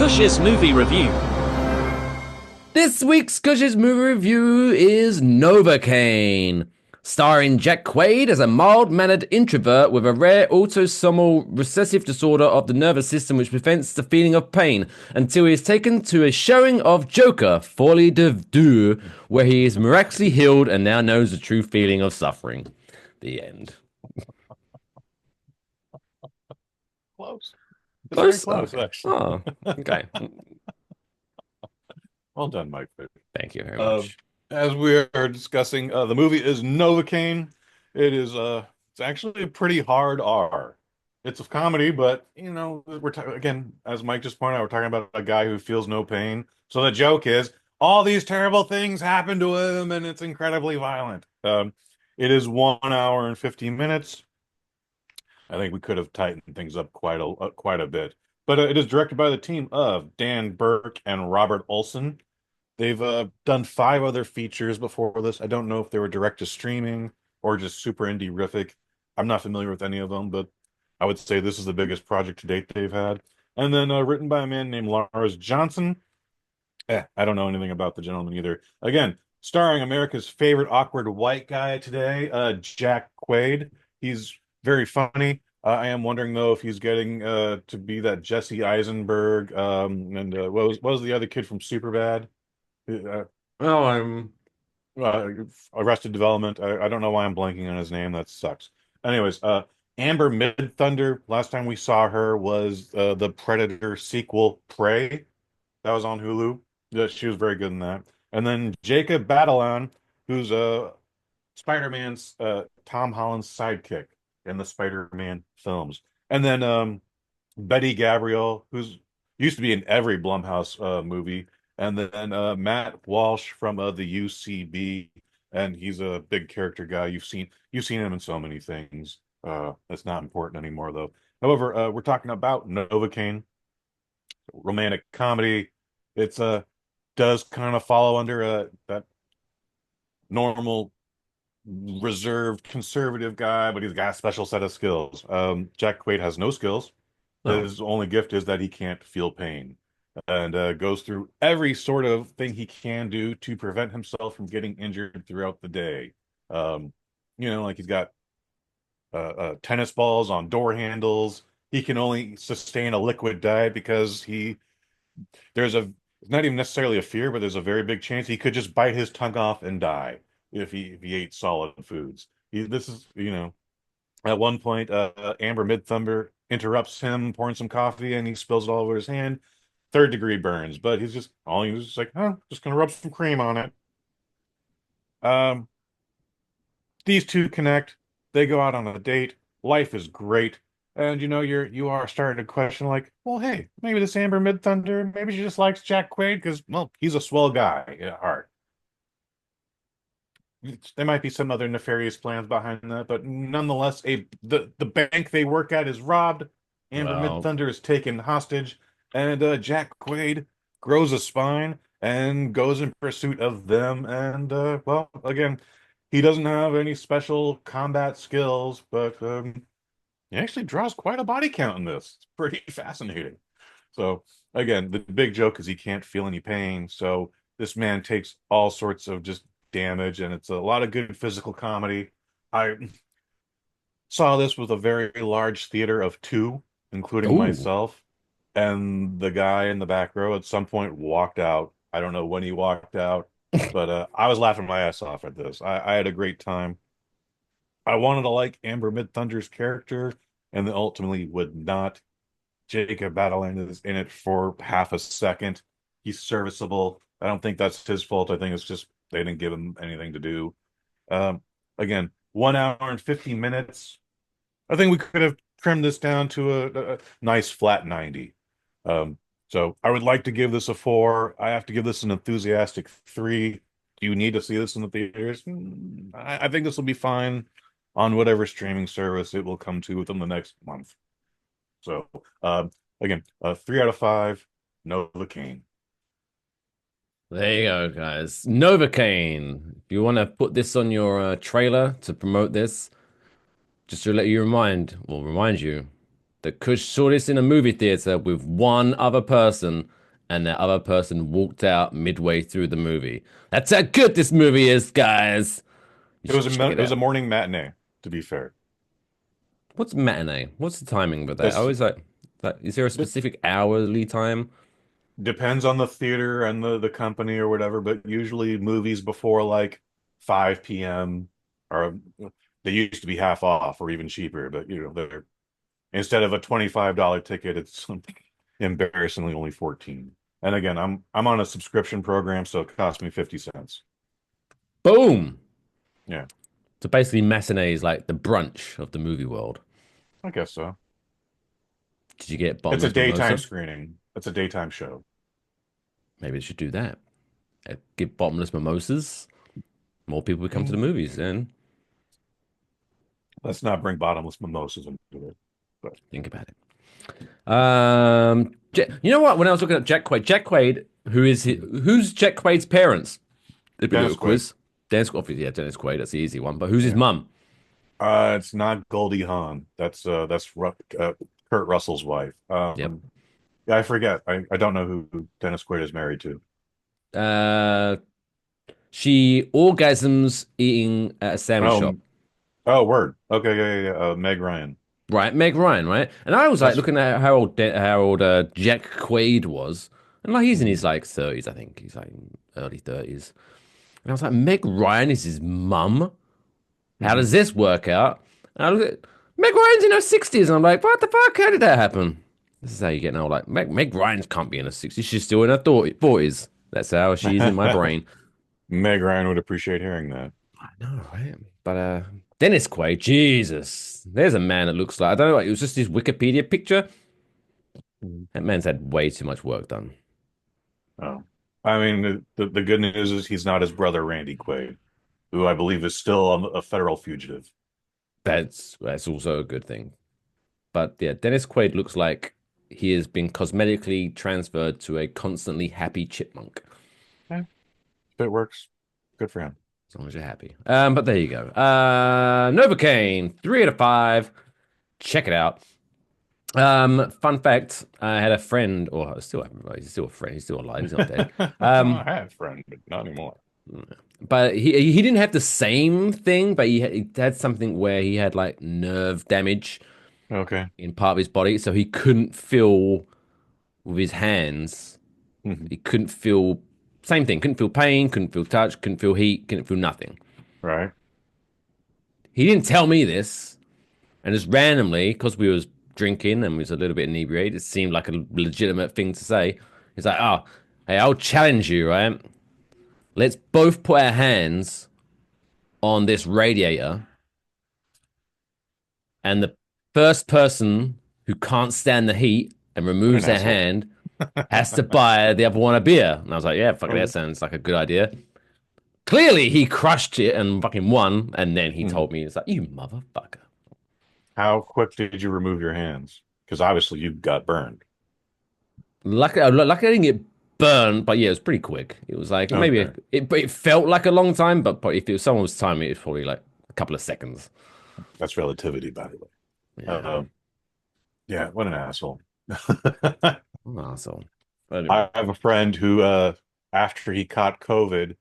Kush's movie review. This week's Kush's movie review is Novocaine, starring Jack Quaid as a mild-mannered introvert with a rare autosomal recessive disorder of the nervous system which prevents the feeling of pain until he is taken to a showing of Joker, Folie de Deux, where he is miraculously healed and now knows the true feeling of suffering. The end. Close. It's very Close? close, Okay. actually. Oh, okay. Well done, Mike. Thank you very Uh, much. as we are discussing, the movie is Novocaine. It's actually a pretty hard R. It's a comedy, but again, as Mike just pointed out, we're talking about a guy who feels no pain. So the joke is all these terrible things happen to him, and it's incredibly violent. It is 1 hour and 15 minutes. I think we could have tightened things up quite a bit. But it is directed by the team of Dan Berk and Robert Olsen. They've done five other features before this. I don't know if they were direct to streaming or just super indie-rific. I'm not familiar with any of them, but I would say this is the biggest project to date they've had. And then written by a man named Lars Johnson. I don't know anything about the gentleman either. Again, starring America's favorite awkward white guy today, Jack Quaid. He's very funny. I am wondering though if he's getting to be that Jesse Eisenberg and what was the other kid from Superbad? Uh, Well, I'm. uh, Arrested Development. I don't know why I'm blanking on his name. That sucks. Anyways, Amber Midthunder. Last time we saw her was the Predator sequel, Prey. That was on Hulu. Yeah, she was very good in that. And then Jacob Batalon, who's Spider-Man's Tom Holland's sidekick in the Spider-Man films. And then Betty Gabriel, who's used to be in every Blumhouse movie. And then Matt Walsh from the UCB, and he's a big character guy. You've seen him in so many things. That's not important anymore though. However, we're talking about Novocaine, romantic comedy. It's does kind of follow under that normal reserved conservative guy, but he's got a special set of skills. Jack Quaid has no skills. Oh. His only gift is that he can't feel pain, and goes through every sort of thing he can do to prevent himself from getting injured throughout the day. Um, like he's got tennis balls on door handles. He can only sustain a liquid diet because there's a it's not even necessarily a fear, but there's a very big chance he could just bite his tongue off and die if he ate solid foods. This is, at one point, Amber Midthunder interrupts him pouring some coffee and he spills it all over his hand. Third degree burns, but he was just like, oh, just gonna rub some cream on it. Um, these two connect. They go out on a date. Life is great. And you are starting to question like, well, hey, maybe this Amber Midthunder, maybe she just likes Jack Quaid because, well, he's a swell guy at heart. There might be some other nefarious plans behind that, but nonetheless, the bank they work at is robbed. Amber Well, Midthunder is taken hostage, and Jack Quaid grows a spine and goes in pursuit of them. And well, again, he doesn't have any special combat skills, but he actually draws quite a body count in this. It's pretty fascinating. So again, the big joke is he can't feel any pain. So this man takes all sorts of just damage, and it's a lot of good physical comedy. I saw this with a very large theater of two, including ooh. myself, and the guy in the back row at some point walked out. I don't know when he walked out, but I was laughing my ass off at this. I had a great time. I wanted to like Amber Midthunder's character, and then ultimately would not. Jacob Batalon is in it for half a second. He's serviceable. I don't think that's his fault. I think it's just they didn't give him anything to do. Um, again, 1 hour and 50 minutes. I think we could have trimmed this down to a nice flat 90. So I would like to give this a 4. I have to give this an enthusiastic 3. Do you need to see this in the theaters? I think this will be fine on whatever streaming service it will come to within the next month. So, again, 3 out of 5, Novocaine. There you go, guys. Novocaine. If you want to put this on your trailer to promote this, just to let you remind you, that Kush saw this in a movie theater with one other person, and that other person walked out midway through the movie. That's how good this movie is, guys. You should check It it was a out. morning matinee, to be fair. What's matinee? What's the timing with that? I This always like, is there a d specific hourly time? depends on the theater and the company or whatever, but usually movies before like 5 p.m. or they used to be half off or even cheaper, but they're instead of a $25 ticket, it's embarrassingly only 14. And again, I'm on a subscription program, so it costs me 50 cents. Boom. Yeah, So basically, matinee is like the brunch of the movie world. I guess so. Did you get It's a bottomless daytime mimosa? screening. It's a daytime show. Maybe they should do that. Give bottomless mimosas. More people would come to the Mm. movies. Then Let's not bring bottomless mimosas into it. But think about it. You know what? When I was looking at Jack Quaid, who's Jack Quaid's parents? It'd be a Dennis little Quaid. quiz. Yeah, Dennis Quaid. That's the easy one. But who's his Yeah. mum? It's not Goldie Hawn. That's Kurt Russell's wife. Yep. Yeah, I forget. I don't know who Dennis Quaid is married to. Uh, she orgasms eating at a sandwich shop. Oh, oh, word. Okay, yeah, yeah, yeah. Meg Ryan. Right, Meg Ryan, right? And I was like That's looking at how old Jack Quaid was, and like he's in his like 30s, I think he's like early 30s. And I was like, Meg Ryan is his mum. How Mhm. does this work out? And I look at Meg Ryan's in her 60s, and I'm like, what the fuck? How did that happen? This is how you get old. Like Meg Ryan can't be in her 60s. She's still in her 40s. That's how she's in my brain. Meg Ryan would appreciate hearing that. I know, right? But Dennis Quaid, Jesus, there's a man that looks like I don't know. It was just his Wikipedia picture. Mhm. That man's had way too much work done. Oh, I mean, the good news is he's not his brother Randy Quaid, who I believe is still a federal fugitive. That's also a good thing. But yeah, Dennis Quaid looks like he has been cosmetically transferred to a constantly happy chipmunk. Eh, if it works, good for him. As long as you're happy. But there you go. Novocaine, 3 out of 5. Check it out. Fun fact, I had a friend, or I still have, he's still a friend, he's still alive, he's not dead. I Um, had a friend, but not anymore. but he didn't have the same thing, but he had something where he had like nerve damage Okay. in part of his body, so he couldn't feel with his hands. Mhm. He couldn't feel same thing, couldn't feel pain, couldn't feel touch, couldn't feel heat, couldn't feel nothing. Right. He didn't tell me this, and just randomly, because we was drinking and we was a little bit inebriated, it seemed like a legitimate thing to say. He's like, "Oh, hey, I'll challenge you, right? Let's both put our hands on this radiator, and the first person who can't stand the heat and What removes an their asshole. hand has to buy the other one a beer." And I was like, "Yeah, fuck, that Um, sounds like a good idea." Clearly, he crushed it and fucking won, and then he mhm. told me, "It's like you motherfucker." How quick did you remove your hands? Because obviously you got burned. Luckily, I didn't get burned, but yeah, it was pretty quick. It was like maybe Okay. it felt like a long time, but if someone was timing it, it's probably like a couple of seconds. That's relativity, by the way. Yeah, Uh, yeah, what an asshole. I'm an asshole. But anyway, I have a friend who, after he caught COVID,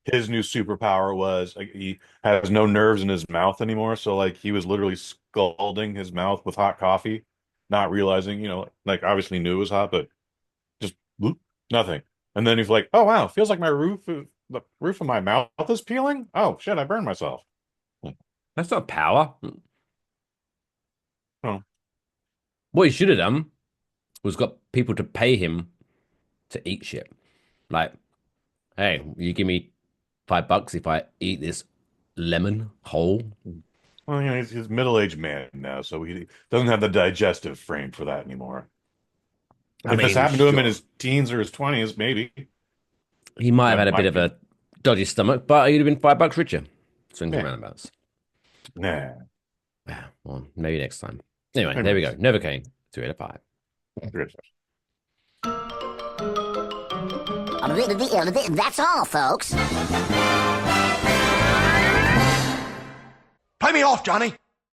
his new superpower was like he has no nerves in his mouth anymore. So like he was literally scalding his mouth with hot coffee, not realizing, like obviously knew it was hot, but just whoop, nothing. And then he's like, "Oh wow, feels like the roof of my mouth is peeling. Oh shit, I burned myself." that's not power. Oh, What he should have done was got people to pay him to eat shit. Like, hey, you give me $5 if I eat this lemon whole. well, he's a middle-aged man now, so he doesn't have the digestive frame for that anymore. I If this mean, happened to him in sure, his teens or his 20s, maybe he might have that had a bit might of be. a dodgy stomach, but he'd have been $5 richer. Swings and Yeah, roundabouts. nah. Yeah, well, maybe next time. Anyway, there we go. Anyways, Novocaine, 3 out of 5. That's all, folks. Play me off, Johnny.